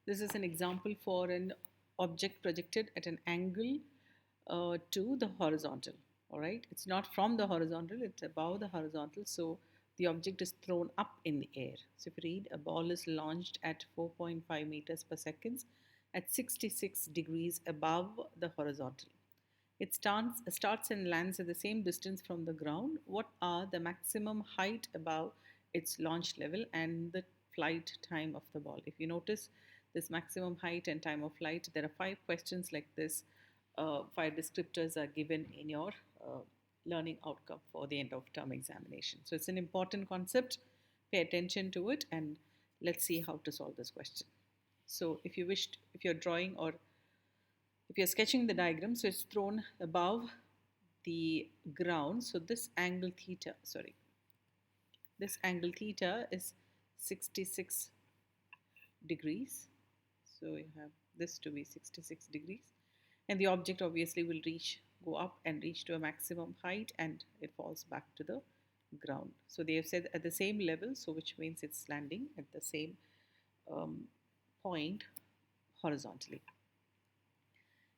This is an example for an object projected at an angle to the horizontal. All right, it's not from the horizontal, it's above the horizontal. So the object is thrown up in the air. So if you read, a ball is launched at 4.5 meters per second at 66 degrees above the horizontal. It starts and lands at the same distance from the ground. What are the maximum height above its launch level and the flight time of the ball? If you notice this maximum height and time of flight, there are five questions like this. Five descriptors are given in your uh, learning outcome for the end of term examination. So it's an important concept. Pay attention to it and let's see how to solve this question. So if you're drawing or if you're sketching the diagram, so it's thrown above the ground. So this angle theta is 66 degrees. So you have this to be 66 degrees. And the object obviously will go up and reach to a maximum height and it falls back to the ground. So they have said at the same level, so which means it's landing at the same um, point horizontally.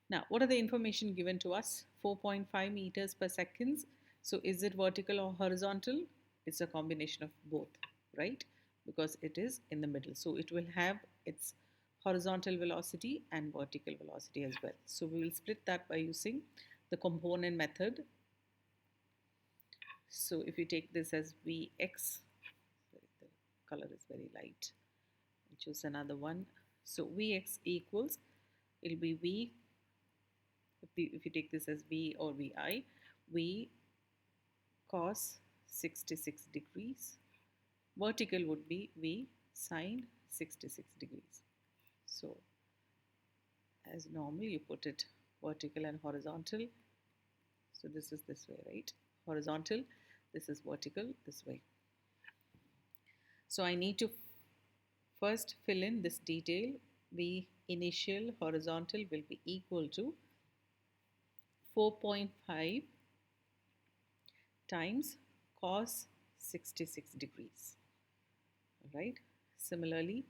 Now, what are the information given to us? 4.5 meters per second. So, is it vertical or horizontal? It's a combination of both, right? Because it is in the middle. So, it will have its horizontal velocity and vertical velocity as well. So, we will split that by using the component method. So, if you take this as Vx, sorry, the color is very light. I'll choose another one. So, Vx equals, it'll be V if you take this as V or VI, V cos 66 degrees. Vertical would be V sine 66 degrees. So, as normal, you put it vertical and horizontal. So, this is this way, right? Horizontal, this is vertical, this way. So, I need to first fill in this detail. V initial horizontal will be equal to 4.5 times cos 66 degrees. All right. Similarly,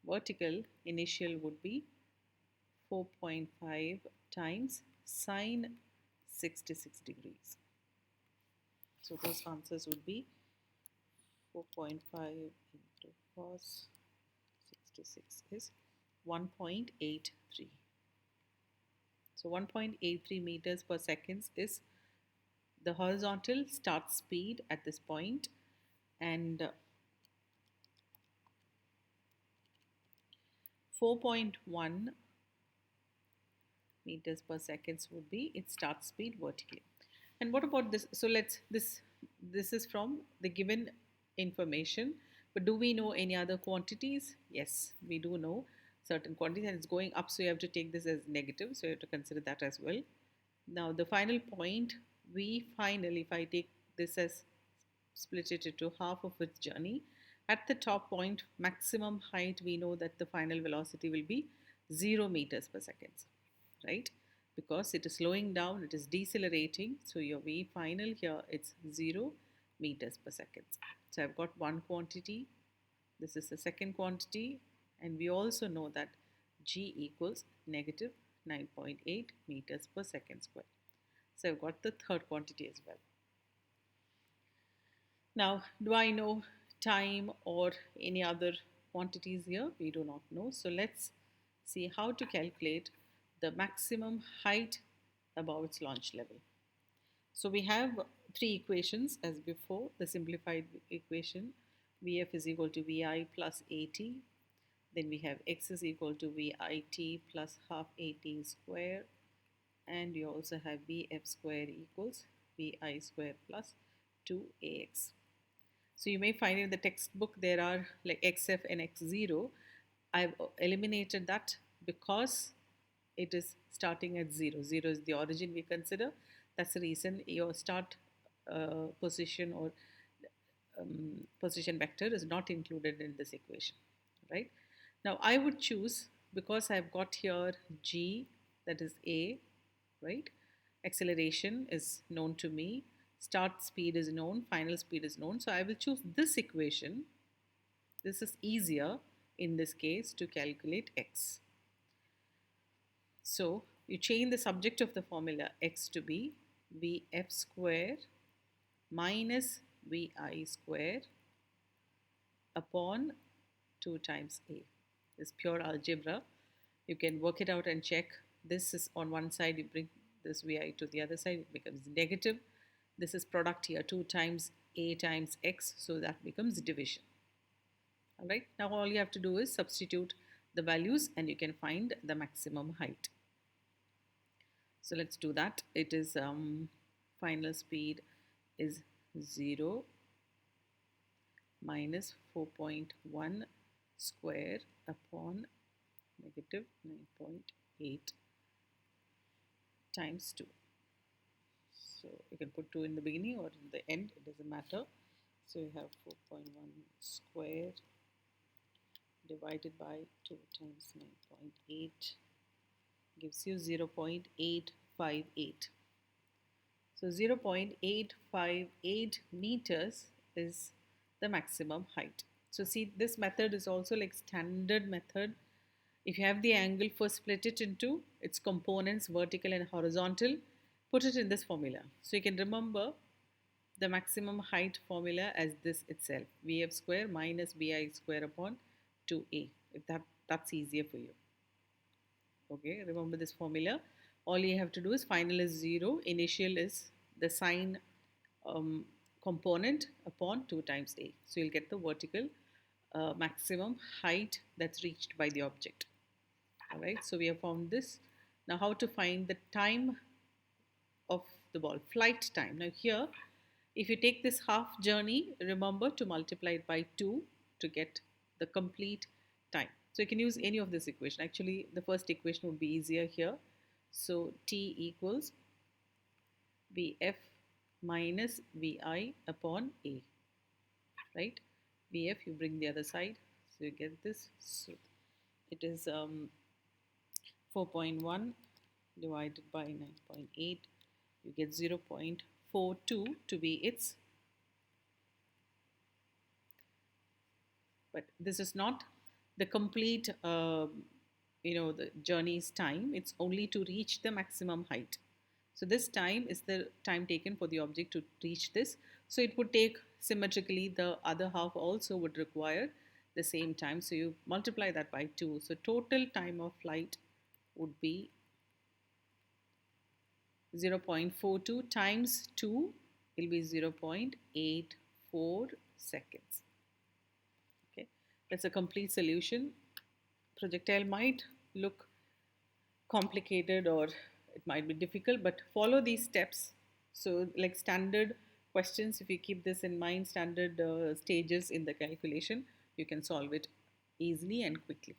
vertical initial would be 4.5 times sine 66 degrees. So those answers would be 4.5 into cos 66 is 1.83. So 1.83 meters per second is the horizontal start speed at this point, and 4.1 meters per second would be its start speed vertically. And what about this? So this is from the given information, but do we know any other quantities? Yes, we do know certain quantities, and it's going up, so you have to take this as negative, so you have to consider that as well. Now the final point, if I take this as split it into half of its journey, at the top point maximum height, we know that the final velocity will be 0 meters per second, right? Because it is slowing down, it is decelerating. So your V final here, it's 0 meters per second. So I've got one quantity, this is the second quantity, and we also know that G equals negative 9.8 meters per second square. So I've got the third quantity as well. Now, do I know time or any other quantities here? We do not know. So let's see how to calculate the maximum height above its launch level. So we have three equations as before. The simplified equation, Vf is equal to Vi plus At. Then we have x is equal to Vit plus half At square. And you also have Vf square equals Vi square plus 2Ax. So you may find in the textbook there are like xf and x0. I've eliminated that because it is starting at 0. 0 is the origin we consider. That's the reason your start position or position vector is not included in this equation, right? Now I would choose, because I've got here g, that is a, right? Acceleration is known to me, start speed is known, final speed is known. So I will choose this equation. This is easier in this case to calculate x. So you change the subject of the formula x to be Vf square minus Vi square upon 2 times A. This pure algebra. You can work it out and check. This is on one side, you bring this Vi to the other side, it becomes negative. This is product here, 2 times A times X, so that becomes division. All right, now all you have to do is substitute the values and you can find the maximum height. So let's do that. It is final speed is 0 minus 4.1 square upon negative 9.8 times 2. So you can put 2 in the beginning or in the end, it doesn't matter. So you have 4.1 square divided by 2 times 9.8 gives you 0.858. So 0.858 meters is the maximum height. So see, this method is also like standard method. If you have the angle, first split it into its components, vertical and horizontal, put it in this formula. So you can remember the maximum height formula as this itself, Vf square minus Vi square upon 2A, if that's easier for you. Okay, remember this formula. All you have to do is final is 0, initial is the sine component upon 2 times A. So you'll get the vertical maximum height that's reached by the object. All right, so we have found this. Now how to find the time of the ball, flight time. Now here, if you take this half journey, remember to multiply it by 2 to get the complete time. So you can use any of this equation. Actually, the first equation would be easier here. So T equals Vf minus Vi upon A, right? Vf, you bring the other side, so you get this. So it is 4.1 divided by 9.8, you get 0.42 to be its, but this is not the complete the journey's time. It's only to reach the maximum height. So this time is the time taken for the object to reach this. So it would take symmetrically, the other half also would require the same time. So you multiply that by 2. So total time of flight would be 0.42 times 2 will be 0.84 seconds. Okay, that's a complete solution. Projectile might look complicated or it might be difficult, but follow these steps. So like standard questions, if you keep this in mind, standard stages in the calculation, you can solve it easily and quickly.